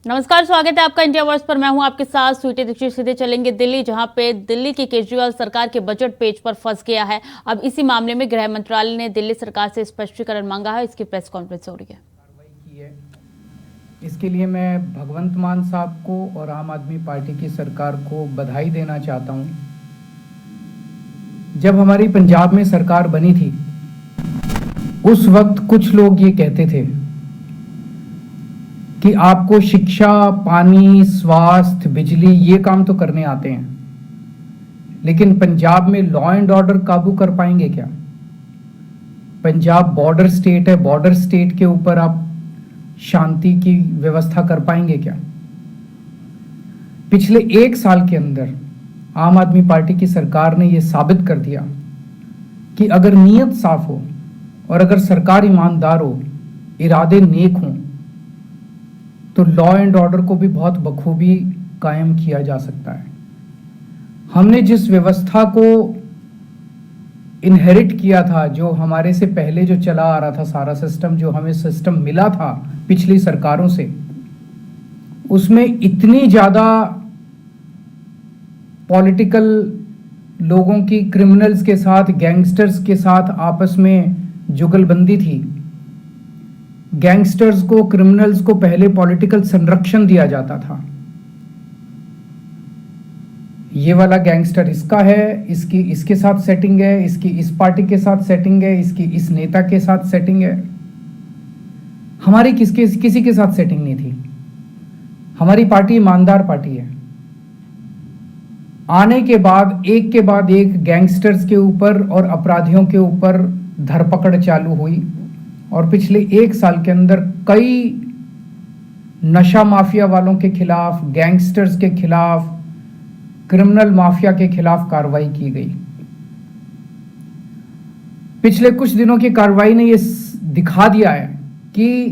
नमस्कार, स्वागत है आपका इंडिया वर्स पर। मैं हूं आपके साथ स्वीटी दीक्षित। सीधे चलेंगे दिल्ली, जहां पे दिल्ली की केजरीवाल सरकार के बजट पेज पर फंस गया है। अब इसी मामले में गृह मंत्रालय ने दिल्ली सरकार से स्पष्टीकरण मांगा है। इसकी प्रेस कॉन्फ्रेंस हो रही है। कार्रवाई की है। इसके लिए मैं भगवंत मान साहब को और आम आदमी पार्टी की सरकार को बधाई देना चाहता हूं। जब हमारी पंजाब में सरकार बनी थी, उस वक्त कुछ लोग ये कहते थे कि आपको शिक्षा, पानी, स्वास्थ्य, बिजली ये काम तो करने आते हैं, लेकिन पंजाब में लॉ एंड ऑर्डर काबू कर पाएंगे क्या? पंजाब बॉर्डर स्टेट है, बॉर्डर स्टेट के ऊपर आप शांति की व्यवस्था कर पाएंगे क्या? पिछले 1 साल के अंदर आम आदमी पार्टी की सरकार ने यह साबित कर दिया कि अगर नीयत साफ हो और अगर सरकार ईमानदार हो, इरादे नेक हों, तो लॉ एंड ऑर्डर को भी बहुत बखूबी कायम किया जा सकता है। हमने जिस व्यवस्था को इनहेरिट किया था, जो हमारे से पहले जो चला आ रहा था, सारा सिस्टम जो हमें सिस्टम मिला था पिछली सरकारों से, उसमें इतनी ज्यादा पॉलिटिकल लोगों की, क्रिमिनल्स के साथ, गैंगस्टर्स के साथ आपस में जुगलबंदी थी। गैंगस्टर्स को, क्रिमिनल्स को पहले पॉलिटिकल संरक्षण दिया जाता था। ये वाला गैंगस्टर इसका है, इसकी इसके साथ सेटिंग है, इसकी इस पार्टी के साथ सेटिंग है, इसकी इस नेता के साथ सेटिंग है। हमारी किसी के साथ सेटिंग नहीं थी। हमारी पार्टी ईमानदार पार्टी है। आने के बाद एक गैंगस्टर्स के ऊपर और अपराधियों के ऊपर धरपकड़ चालू हुई, और पिछले 1 साल के अंदर कई नशा माफिया वालों के खिलाफ, गैंगस्टर्स के खिलाफ, क्रिमिनल माफिया के खिलाफ कार्रवाई की गई। पिछले कुछ दिनों की कार्रवाई ने यह दिखा दिया है कि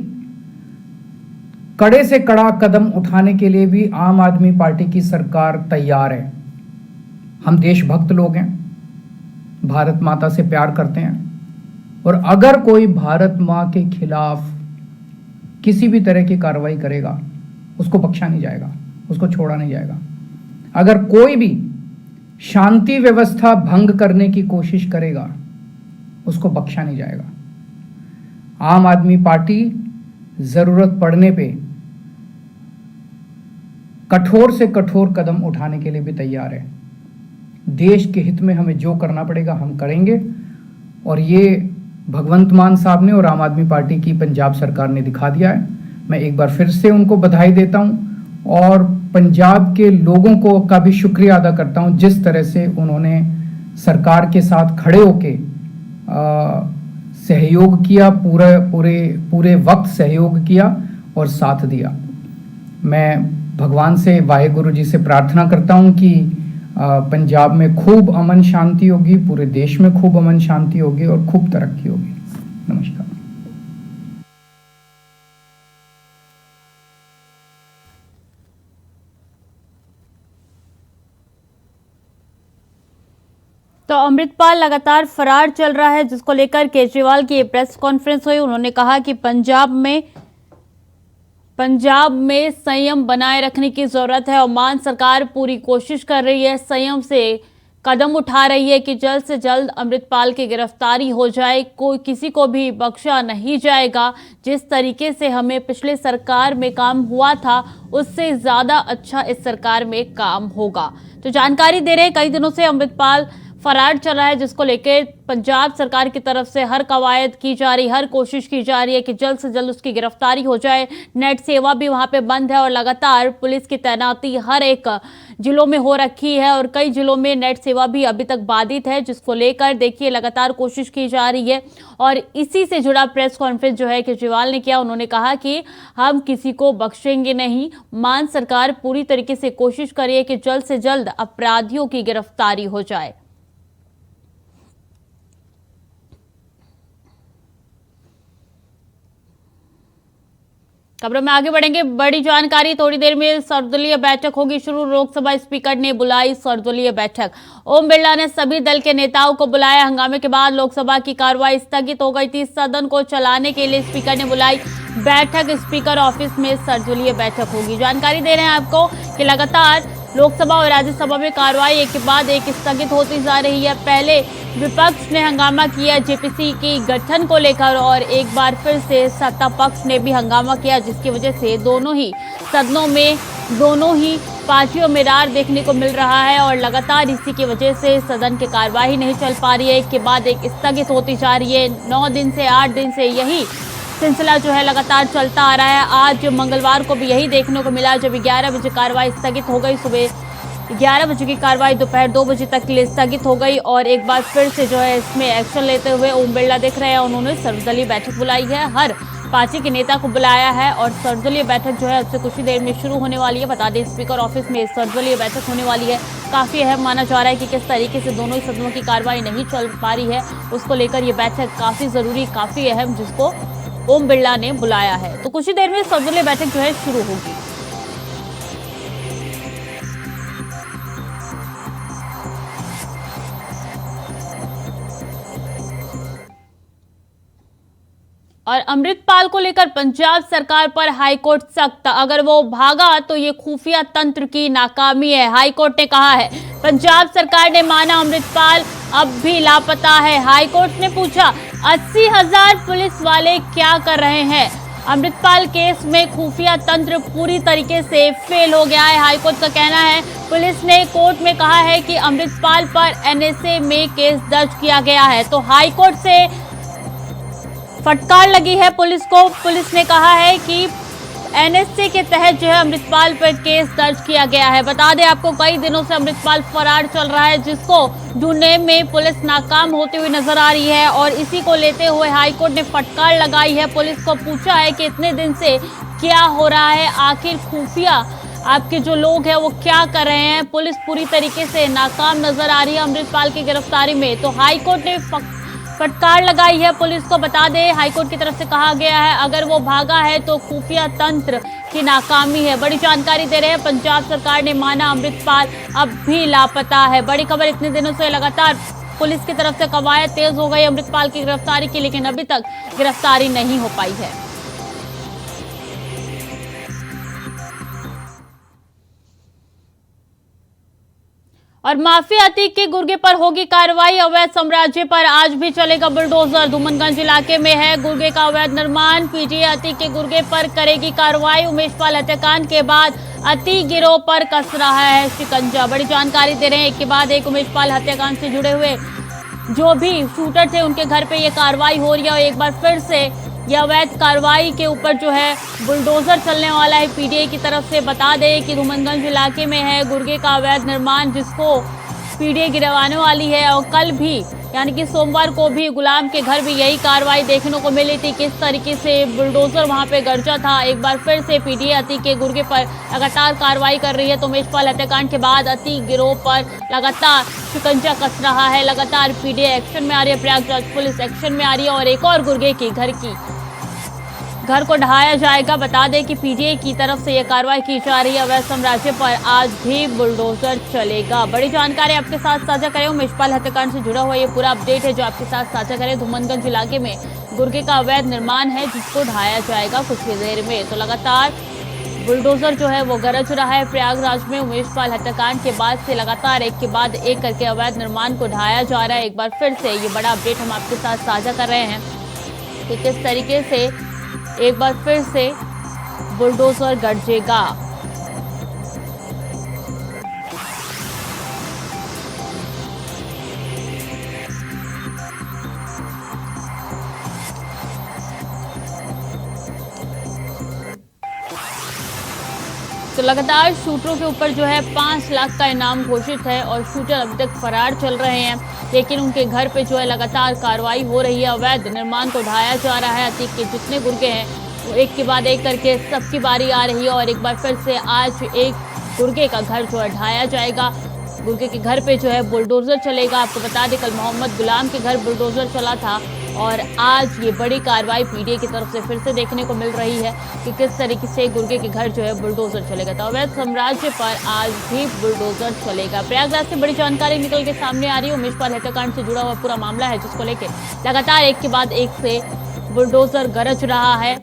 कड़े से कड़ा कदम उठाने के लिए भी आम आदमी पार्टी की सरकार तैयार है। हम देशभक्त लोग हैं, भारत माता से प्यार करते हैं, और अगर कोई भारत मां के खिलाफ किसी भी तरह की कार्रवाई करेगा, उसको बख्शा नहीं जाएगा, उसको छोड़ा नहीं जाएगा। अगर कोई भी शांति व्यवस्था भंग करने की कोशिश करेगा, उसको बख्शा नहीं जाएगा। आम आदमी पार्टी जरूरत पड़ने पे कठोर से कठोर कदम उठाने के लिए भी तैयार है। देश के हित में हमें जो करना पड़ेगा हम करेंगे, और ये भगवंत मान साहब ने और आम आदमी पार्टी की पंजाब सरकार ने दिखा दिया है। मैं एक बार फिर से उनको बधाई देता हूं, और पंजाब के लोगों को का भी शुक्रिया अदा करता हूं, जिस तरह से उन्होंने सरकार के साथ खड़े होके सहयोग किया, पूरे वक्त सहयोग किया और साथ दिया। मैं भगवान से, वाहेगुरु जी से प्रार्थना करता हूं कि पंजाब में खूब अमन शांति होगी, पूरे देश में खूब अमन शांति होगी और खूब तरक्की होगी। नमस्कार। तो अमृतपाल लगातार फरार चल रहा है, जिसको लेकर केजरीवाल की प्रेस कॉन्फ्रेंस हुई। उन्होंने कहा कि पंजाब में संयम बनाए रखने की जरूरत है, और मान सरकार पूरी कोशिश कर रही है, संयम से कदम उठा रही है कि जल्द से जल्द अमृतपाल की गिरफ्तारी हो जाए। कोई किसी को भी बख्शा नहीं जाएगा। जिस तरीके से हमें पिछले सरकार में काम हुआ था, उससे ज्यादा अच्छा इस सरकार में काम होगा। तो जानकारी दे रहे हैं, कई दिनों से अमृतपाल फरार चला है, जिसको लेकर पंजाब सरकार की तरफ से हर कवायद की जा रही, हर कोशिश की जा रही है कि जल्द से जल्द उसकी गिरफ्तारी हो जाए। नेट सेवा भी वहां पे बंद है, और लगातार पुलिस की तैनाती हर एक जिलों में हो रखी है, और कई जिलों में नेट सेवा भी अभी तक बाधित है, जिसको लेकर देखिए लगातार कोशिश की जा रही है। और इसी से जुड़ा प्रेस कॉन्फ्रेंस जो है केजरीवाल ने किया। उन्होंने कहा कि हम किसी को बख्शेंगे नहीं। मान सरकार पूरी तरीके से कोशिश करिए कि जल्द से जल्द अपराधियों की गिरफ्तारी हो जाए। खबरों में आगे बढ़ेंगे। बड़ी जानकारी, थोड़ी देर में सर्वदलीय बैठक होगी शुरू। लोकसभा स्पीकर ने बुलाई सर्वदलीय बैठक। ओम बिरला ने सभी दल के नेताओं को बुलाया। हंगामे के बाद लोकसभा की कार्रवाई स्थगित हो गई थी। सदन को चलाने के लिए स्पीकर ने बुलाई बैठक। स्पीकर ऑफिस में सर्वदलीय बैठक होगी। जानकारी दे रहे हैं आपको कि लगातार लोकसभा और राज्यसभा में कार्रवाई एक के बाद एक स्थगित होती जा रही है। पहले विपक्ष ने हंगामा किया जेपीसी की गठन को लेकर और एक बार फिर से सत्ता पक्ष ने भी हंगामा किया, जिसकी वजह से दोनों ही सदनों में दोनों ही पार्टियों में रार देखने को मिल रहा है और लगातार इसी की वजह से सदन की कार्यवाही नहीं चल पा रही है। एक के बाद एक स्थगित होती जा रही है। 9 दिन से 8 दिन से यही सिलसिला जो है लगातार चलता आ रहा है। आज मंगलवार को भी यही देखने को मिला, जब 11 बजे कार्रवाई स्थगित हो गई। सुबह 11 बजे की कार्रवाई दोपहर 2 बजे तक के लिए स्थगित हो गई और एक बार फिर से जो है इसमें एक्शन लेते हुए ओम बिरला दिख रहे हैं। उन्होंने सर्वदलीय बैठक बुलाई है, हर पार्टी के नेता को बुलाया है और सर्वदलीय बैठक जो है उससे कुछ ही देर में शुरू होने वाली है। बता दें, स्पीकर ऑफिस में सर्वदलीय बैठक होने वाली है। काफी अहम माना जा रहा है कि किस तरीके से दोनों ही सदनों की कार्रवाई नहीं चल पा रही है, उसको लेकर ये बैठक काफी जरूरी, काफी अहम, जिसको ओम बिरला ने बुलाया है। तो कुछ ही देर में सर्वदलीय बैठक जो है शुरू होगी। और अमृतपाल को लेकर पंजाब सरकार पर हाईकोर्ट सख्त, अगर वो भागा तो ये खुफिया तंत्र की नाकामी है। हाईकोर्ट ने कहा है पंजाब सरकार ने माना अमृतपाल अब भी लापता है। हाईकोर्ट ने पूछा 80,000 पुलिस वाले क्या कर रहे हैं। अमृतपाल केस में खुफिया तंत्र पूरी तरीके से फेल हो गया है, हाईकोर्ट का कहना है। पुलिस ने कोर्ट में कहा है कि अमृतपाल पर एनएसए में केस दर्ज किया गया है, तो हाईकोर्ट से फटकार लगी है पुलिस को। पुलिस ने कहा है कि एनएसए के तहत जो है अमृतपाल पर केस दर्ज किया गया है। बता दें आपको, कई दिनों से अमृतपाल फरार चल रहा है, जिसको ढूंढने में पुलिस नाकाम होती हुई नजर आ रही है और इसी को लेते हुए हाईकोर्ट ने फटकार लगाई है। पुलिस को पूछा है कि इतने दिन से क्या हो रहा है, आखिर खुफिया आपके जो लोग हैं वो क्या कर रहे हैं। पुलिस पूरी तरीके से नाकाम नजर आ रही है अमृतपाल की गिरफ्तारी में, तो हाईकोर्ट ने फटकार लगाई है पुलिस को। बता दें, हाईकोर्ट की तरफ से कहा गया है अगर वो भागा है तो खुफिया तंत्र की नाकामी है। बड़ी जानकारी दे रहे हैं, पंजाब सरकार ने माना अमृतपाल अब भी लापता है। बड़ी खबर, इतने दिनों से लगातार पुलिस की तरफ से कवायद तेज हो गई अमृतपाल की गिरफ्तारी की, लेकिन अभी तक गिरफ्तारी नहीं हो पाई है। और माफिया अतीक के गुर्गे पर होगी कार्रवाई। अवैध साम्राज्य पर आज भी चलेगा बुलडोजर। धूमनगंज इलाके में है गुर्गे का अवैध निर्माण। पीटीए अतीक के गुर्गे पर करेगी कार्रवाई। उमेशपाल हत्याकांड के बाद अतीक गिरोह पर कस रहा है शिकंजा। बड़ी जानकारी दे रहे हैं, एक के बाद एक उमेशपाल हत्याकांड से जुड़े हुए जो भी शूटर थे उनके घर पे ये कार्रवाई हो रही है और एक बार फिर से यह अवैध कार्रवाई के ऊपर जो है बुलडोजर चलने वाला है पीटीए की तरफ से। बता दें कि धूमनगंज इलाके में है गुर्गे का अवैध निर्माण, जिसको पीटीए गिरवाने वाली है। और कल भी यानी कि सोमवार को भी गुलाम के घर भी यही कार्रवाई देखने को मिली थी, किस तरीके से बुलडोजर वहां पे गरजा था। एक बार फिर से पीटीए अतीक के गुर्गे पर लगातार कार्रवाई कर रही है। तो उमेशपाल हत्याकांड के बाद अतीक गिरोह पर लगातार शिकंजा कस रहा है। लगातार पीटीए एक्शन में आ रही है, प्रयागराज पुलिस एक्शन में आ रही है और एक और गुर्गे की घर को ढहाया जाएगा। बता दें कि पीटीए की तरफ से यह कार्रवाई की जा रही है। अवैध साम्राज्य पर आज भी बुलडोजर चलेगा। बड़ी जानकारी आपके साथ साझा करें, उमेशपाल हत्याकांड से जुड़ा हुआ ये पूरा अपडेट है जो आपके साथ साझा करें। धूमनगंज इलाके में गुर्गे का अवैध निर्माण है जिसको ढहाया जाएगा कुछ ही देर में। तो लगातार बुलडोजर जो है वो गरज रहा है प्रयागराज में। उमेशपाल हत्याकांड के बाद से लगातार एक के बाद एक करके अवैध निर्माण को ढहाया जा रहा है। एक बार फिर से ये बड़ा अपडेट हम आपके साथ साझा कर रहे हैं कि किस तरीके से एक बार फिर से बुलडोजर गरजेगा। तो लगातार शूटरों के ऊपर जो है 5 लाख का इनाम घोषित है और शूटर अभी तक फरार चल रहे हैं, लेकिन उनके घर पे जो है लगातार कार्रवाई हो रही है। अवैध निर्माण को ढाया जा रहा है। अतीक के जितने गुर्गे हैं वो एक के बाद एक करके सबकी बारी आ रही है और एक बार फिर से आज एक गुर्गे का घर जो है ढाया जाएगा। गुर्गे के घर पे जो है बुलडोजर चलेगा। आपको बता दें कल मोहम्मद गुलाम के घर बुलडोजर चला था और आज ये बड़ी कार्रवाई पीडीए की तरफ से फिर से देखने को मिल रही है कि किस तरीके से गुर्गे के घर जो है बुलडोजर चलेगा। तो अवैध साम्राज्य पर आज भी बुलडोजर चलेगा। प्रयागराज से बड़ी जानकारी निकल के सामने आ रही है। उमेश पाल हत्याकांड से जुड़ा हुआ पूरा मामला है, जिसको लेकर लगातार एक के बाद एक से बुलडोजर गरज रहा है।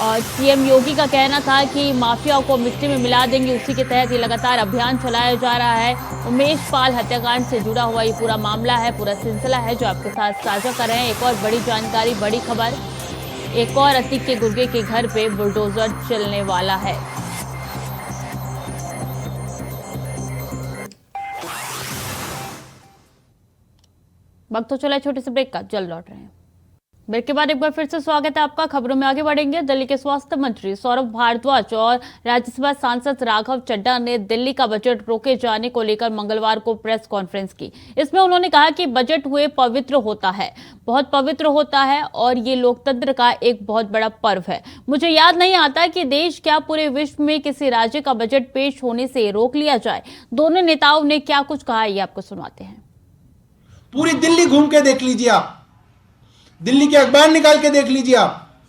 और सीएम योगी का कहना था कि माफियाओं को मिट्टी में मिला देंगे, उसी के तहत ये लगातार अभियान चलाया जा रहा है। उमेश पाल हत्याकांड से जुड़ा हुआ ये पूरा मामला है, पूरा सिलसिला है जो आपके साथ साझा कर रहे हैं। एक और बड़ी जानकारी, बड़ी खबर, एक और अतीक के गुर्गे के घर पे बुलडोजर चलने वाला है। वक्त तो चला छोटे से ब्रेक का, जल्द लौट रहे हैं। ब्रेक के बाद एक बार फिर से स्वागत है आपका। खबरों में आगे बढ़ेंगे। दिल्ली के स्वास्थ्य मंत्री सौरभ भारद्वाज और राज्यसभा सांसद राघव चड्ढा ने दिल्ली का बजट रोके जाने को लेकर मंगलवार को प्रेस कॉन्फ्रेंस की। इसमें उन्होंने कहा कि बजट हुए पवित्र होता है, बहुत पवित्र होता है और ये लोकतंत्र का एक बहुत बड़ा पर्व है। मुझे याद नहीं आता कि देश क्या पूरे विश्व में किसी राज्य का बजट पेश होने से रोक लिया जाए। दोनों नेताओं ने क्या कुछ कहा, ये आपको सुनाते हैं। पूरी दिल्ली घूम के देख लीजिए आप, दिल्ली के अखबार निकाल के देख लीजिए आप।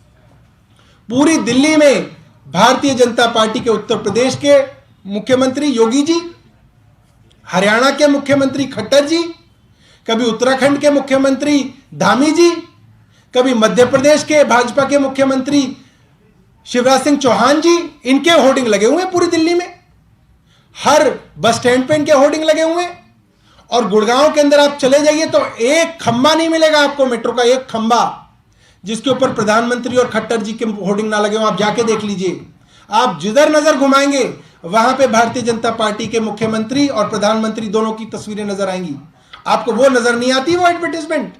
पूरी दिल्ली में भारतीय जनता पार्टी के उत्तर प्रदेश के मुख्यमंत्री योगी जी, हरियाणा के मुख्यमंत्री खट्टर जी, कभी उत्तराखंड के मुख्यमंत्री धामी जी, कभी मध्य प्रदेश के भाजपा के मुख्यमंत्री शिवराज सिंह चौहान जी, इनके होर्डिंग लगे हुए हैं पूरी दिल्ली में। हर बस स्टैंड पे इनके होर्डिंग लगे हुए हैं। और गुड़गांव के अंदर आप चले जाइए तो एक खंबा नहीं मिलेगा आपको, मेट्रो का एक खंबा जिसके ऊपर प्रधानमंत्री और खट्टर जी के होर्डिंग ना लगे हो। आप जाके देख लीजिए, आप जिधर नजर घुमाएंगे वहां पे भारतीय जनता पार्टी के मुख्यमंत्री और प्रधानमंत्री दोनों की तस्वीरें नजर आएंगी। आपको वो नजर नहीं आती, वो एडवर्टीजमेंट।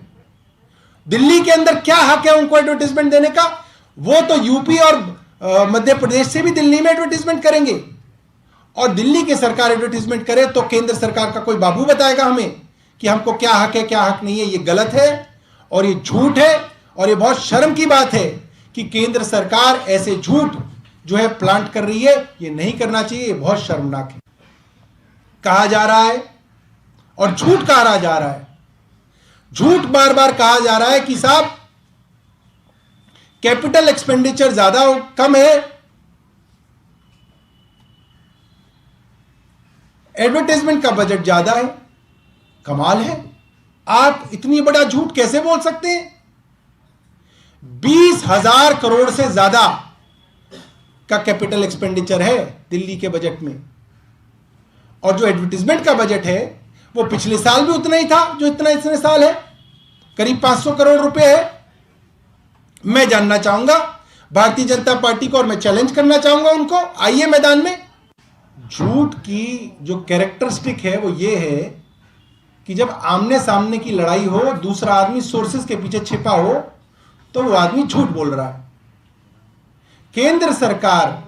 दिल्ली के अंदर क्या हक है उनको एडवर्टीजमेंट देने का? वो तो यूपी और मध्य प्रदेश से भी दिल्ली में एडवर्टीजमेंट करेंगे। और दिल्ली की सरकार एडवर्टीजमेंट करे तो केंद्र सरकार का कोई बाबू बताएगा हमें कि हमको क्या हक है क्या हक नहीं है। ये गलत है और ये झूठ है और ये बहुत शर्म की बात है कि केंद्र सरकार ऐसे झूठ जो है प्लांट कर रही है। ये नहीं करना चाहिए, ये बहुत शर्मनाक है। कहा जा रहा है और झूठ कहा जा रहा है, झूठ बार बार कहा जा रहा है कि साहब कैपिटल एक्सपेंडिचर ज्यादा कम है, एडवर्टाइजमेंट का बजट ज्यादा है। कमाल है, आप इतनी बड़ा झूठ कैसे बोल सकते हैं? 20,000 करोड़ से ज्यादा का कैपिटल एक्सपेंडिचर है दिल्ली के बजट में। और जो एडवर्टाइजमेंट का बजट है वो पिछले साल भी उतना ही था जो इतना इतने साल है, करीब 500 करोड़ रुपए है। मैं जानना चाहूंगा भारतीय जनता पार्टी को और मैं चैलेंज करना चाहूंगा उनको, आइए मैदान में। झूठ की जो कैरेक्टरिस्टिक है वो ये है कि जब आमने सामने की लड़ाई हो, दूसरा आदमी सोर्सेस के पीछे छिपा हो, तो वो आदमी झूठ बोल रहा है। केंद्र सरकार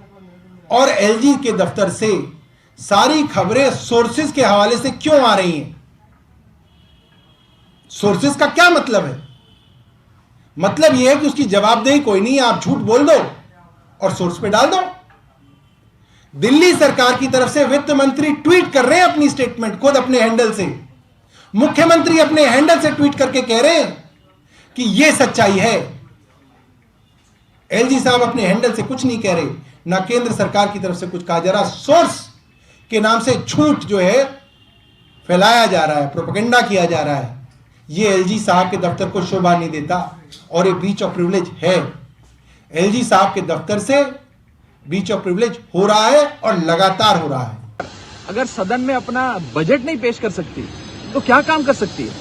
और एलजी के दफ्तर से सारी खबरें सोर्सेस के हवाले से क्यों आ रही हैं? सोर्सेस का क्या मतलब है? मतलब यह है कि उसकी जवाबदेही कोई नहीं है, आप झूठ बोल दो और सोर्स पे डाल दो। दिल्ली सरकार की तरफ से वित्त मंत्री ट्वीट कर रहे हैं अपनी स्टेटमेंट खुद अपने हैंडल से, मुख्यमंत्री अपने हैंडल से ट्वीट करके कह रहे हैं कि यह सच्चाई है। एलजी साहब अपने हैंडल से कुछ नहीं कह रहे, ना केंद्र सरकार की तरफ से कुछ कहा जा रहा। सोर्स के नाम से झूठ जो है फैलाया जा रहा है, प्रोपेगेंडा किया जा रहा है। यह एलजी साहब के दफ्तर को शोभा नहीं देता और यह ब्रीच ऑफ प्रिविलेज है। एलजी साहब के दफ्तर से ब्रीच ऑफ प्रिविलेज हो रहा है और लगातार हो रहा है। अगर सदन में अपना बजट नहीं पेश कर सकती तो क्या काम कर सकती है?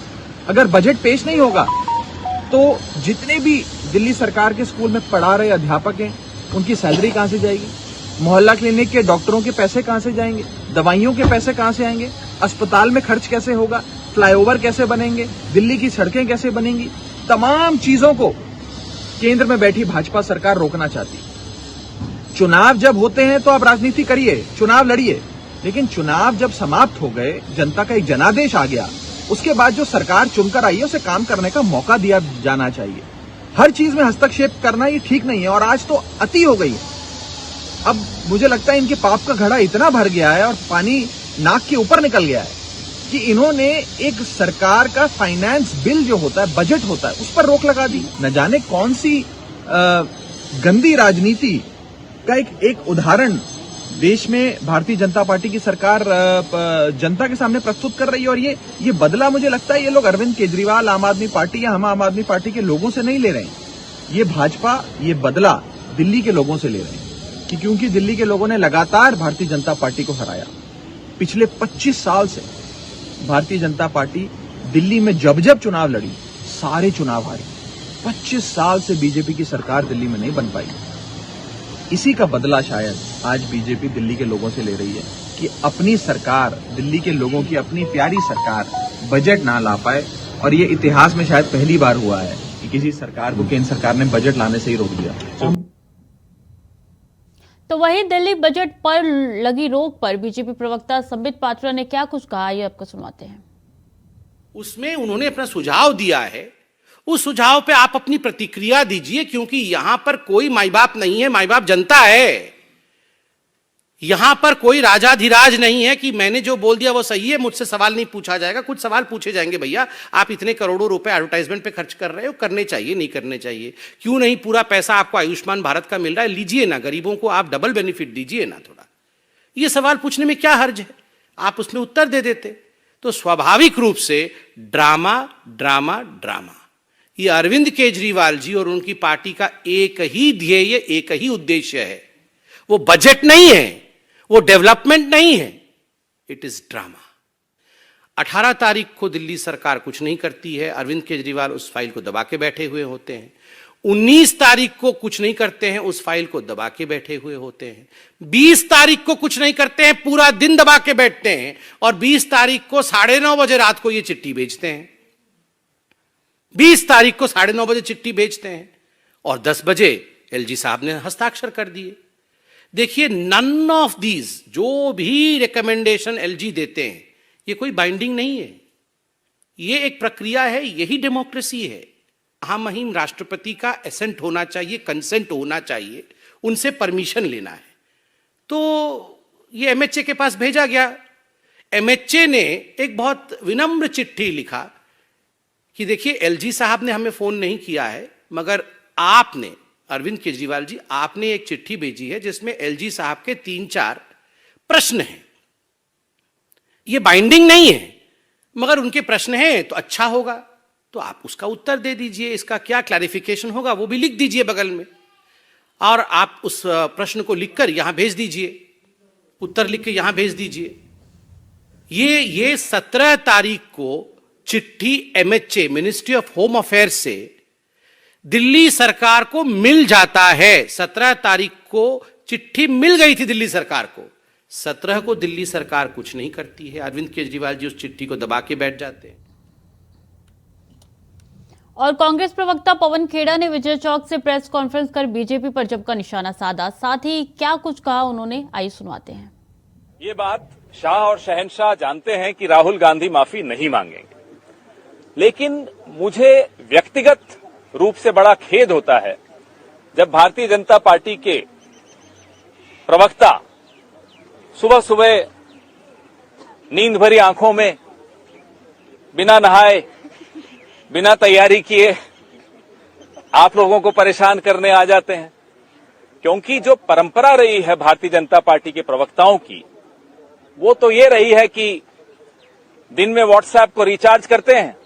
अगर बजट पेश नहीं होगा तो जितने भी दिल्ली सरकार के स्कूल में पढ़ा रहे अध्यापक हैं उनकी सैलरी कहां से जाएगी? मोहल्ला क्लिनिक के डॉक्टरों के पैसे कहां से जाएंगे? दवाइयों के पैसे कहां से आएंगे? अस्पताल में खर्च कैसे होगा? फ्लाईओवर कैसे बनेंगे? दिल्ली की सड़कें कैसे बनेंगी? तमाम चीजों को केंद्र में बैठी भाजपा सरकार रोकना चाहती है। चुनाव जब होते हैं तो आप राजनीति करिए, चुनाव लड़िए, लेकिन चुनाव जब समाप्त हो गए, जनता का एक जनादेश आ गया, उसके बाद जो सरकार चुनकर आई है उसे काम करने का मौका दिया जाना चाहिए। हर चीज में हस्तक्षेप करना ये ठीक नहीं है और आज तो अति हो गई है। अब मुझे लगता है इनके पाप का घड़ा इतना भर गया है और पानी नाक के ऊपर निकल गया है कि इन्होंने एक सरकार का फाइनेंस बिल जो होता है, बजट होता है, उस पर रोक लगा दी। न जाने कौन सी गंदी राजनीति का एक उदाहरण देश में भारतीय जनता पार्टी की सरकार जनता के सामने प्रस्तुत कर रही है। और ये बदला मुझे लगता है ये लोग अरविंद केजरीवाल, आम आदमी पार्टी या हम आम आदमी पार्टी के लोगों से नहीं ले रहे हैं। ये भाजपा ये बदला दिल्ली के लोगों से ले रहे हैं कि क्योंकि दिल्ली के लोगों ने लगातार भारतीय जनता पार्टी को हराया। पिछले 25 साल से भारतीय जनता पार्टी दिल्ली में जब जब चुनाव लड़ी, सारे चुनाव हारी। 25 साल से बीजेपी की सरकार दिल्ली में नहीं बन पाई। इसी का बदला शायद आज बीजेपी दिल्ली के लोगों से ले रही है कि अपनी सरकार, दिल्ली के लोगों की अपनी प्यारी सरकार बजट ना ला पाए। और ये इतिहास में शायद पहली बार हुआ है कि किसी सरकार को केंद्र सरकार ने बजट लाने से ही रोक दिया। तो वहीं दिल्ली बजट पर लगी रोक पर बीजेपी प्रवक्ता संबित पात्रा ने क्या कुछ कहा, ये आपको सुनाते हैं। उसमें उन्होंने अपना सुझाव दिया है, उस सुझाव पे आप अपनी प्रतिक्रिया दीजिए, क्योंकि यहां पर कोई माई बाप नहीं है, माई बाप जनता है। यहां पर कोई राजाधिराज नहीं है कि मैंने जो बोल दिया वो सही है, मुझसे सवाल नहीं पूछा जाएगा। कुछ सवाल पूछे जाएंगे, भैया आप इतने करोड़ों रुपए एडवर्टाइजमेंट पे खर्च कर रहे हो, करने चाहिए नहीं करने चाहिए? क्यों नहीं पूरा पैसा आपको आयुष्मान भारत का मिल रहा है, लीजिए ना, गरीबों को आप डबल बेनिफिट दीजिए ना थोड़ा। ये सवाल पूछने में क्या हर्ज है, आप उसमें उत्तर दे देते। तो स्वाभाविक रूप से ड्रामा ड्रामा ड्रामा। ये अरविंद केजरीवाल जी और उनकी पार्टी का एक ही ध्येय, एक ही उद्देश्य है। वो बजट नहीं है, वो डेवलपमेंट नहीं है, इट इज ड्रामा। 18 तारीख को दिल्ली सरकार कुछ नहीं करती है, अरविंद केजरीवाल उस फाइल को दबा के बैठे हुए होते हैं। 19 तारीख को कुछ नहीं करते हैं, उस फाइल को दबा के बैठे हुए होते हैं। 20 तारीख को कुछ नहीं करते हैं, पूरा दिन दबा के बैठते हैं। और 20 तारीख को 9:30 बजे रात को ये चिट्ठी भेजते हैं। 20 तारीख को 9:30 बजे चिट्ठी भेजते हैं और 10 बजे एलजी साहब ने हस्ताक्षर कर दिए। देखिए, नन ऑफ दीज, जो भी रिकमेंडेशन एलजी देते हैं, ये कोई बाइंडिंग नहीं है, ये एक प्रक्रिया है, यही डेमोक्रेसी है। आम महिम राष्ट्रपति का एसेंट होना चाहिए, कंसेंट होना चाहिए, उनसे परमिशन लेना है। तो ये एमएचए के पास भेजा गया। एमएचए ने एक बहुत विनम्र चिट्ठी लिखा कि देखिए, एलजी साहब ने हमें फोन नहीं किया है, मगर आपने, अरविंद केजरीवाल जी, आपने एक चिट्ठी भेजी है जिसमें एलजी साहब के 3-4 प्रश्न हैं। ये बाइंडिंग नहीं है, मगर उनके प्रश्न हैं तो अच्छा होगा, तो आप उसका उत्तर दे दीजिए। इसका क्या क्लैरिफिकेशन होगा वो भी लिख दीजिए बगल में, और आप उस प्रश्न को लिखकर यहां भेज दीजिए, उत्तर लिख के यहां भेज दीजिए। ये 17 तारीख को चिट्ठी MHA, ministry of home affairs से दिल्ली सरकार को मिल जाता है। 17 तारीख को चिट्ठी मिल गई थी दिल्ली सरकार को, 17 को दिल्ली सरकार कुछ नहीं करती है। अरविंद केजरीवाल जी उस चिट्ठी को दबा के बैठ जाते हैं। और कांग्रेस प्रवक्ता पवन खेड़ा ने विजय चौक से प्रेस कॉन्फ्रेंस कर बीजेपी पर जमकर निशाना साधा। साथ ही क्या कुछ कहा उन्होंने, आइए सुनाते हैं। ये बात शाह और शहंशाह जानते हैं कि राहुल गांधी माफी नहीं मांगेंगे, लेकिन मुझे व्यक्तिगत रूप से बड़ा खेद होता है जब भारतीय जनता पार्टी के प्रवक्ता सुबह सुबह नींद भरी आंखों में, बिना नहाए, बिना तैयारी किए आप लोगों को परेशान करने आ जाते हैं। क्योंकि जो परंपरा रही है भारतीय जनता पार्टी के प्रवक्ताओं की, वो तो ये रही है कि दिन में व्हाट्सएप को रिचार्ज करते हैं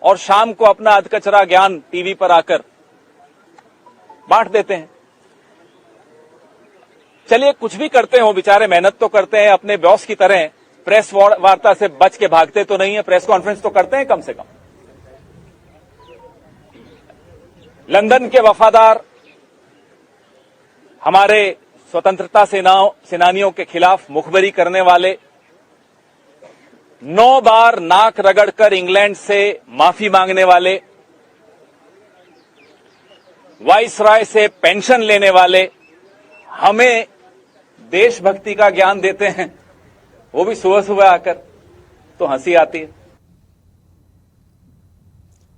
और शाम को अपना अधकचरा ज्ञान टीवी पर आकर बांट देते हैं। चलिए, कुछ भी करते हो, बेचारे मेहनत तो करते हैं, अपने बॉस की तरह प्रेस वार्ता से बच के भागते तो नहीं है, प्रेस कॉन्फ्रेंस तो करते हैं कम से कम। लंदन के वफादार हमारे स्वतंत्रता सेनानियों के खिलाफ मुखबरी करने वाले, 9 बार नाक रगड़कर इंग्लैंड से माफी मांगने वाले, वाइसराय से पेंशन लेने वाले हमें देशभक्ति का ज्ञान देते हैं, वो भी सुबह सुबह आकर, तो हंसी आती है।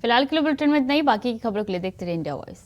फिलहाल के लिए बुलेटिन में इतना ही। बाकी की खबरों के लिए देखते रहिए इंडिया वॉइस।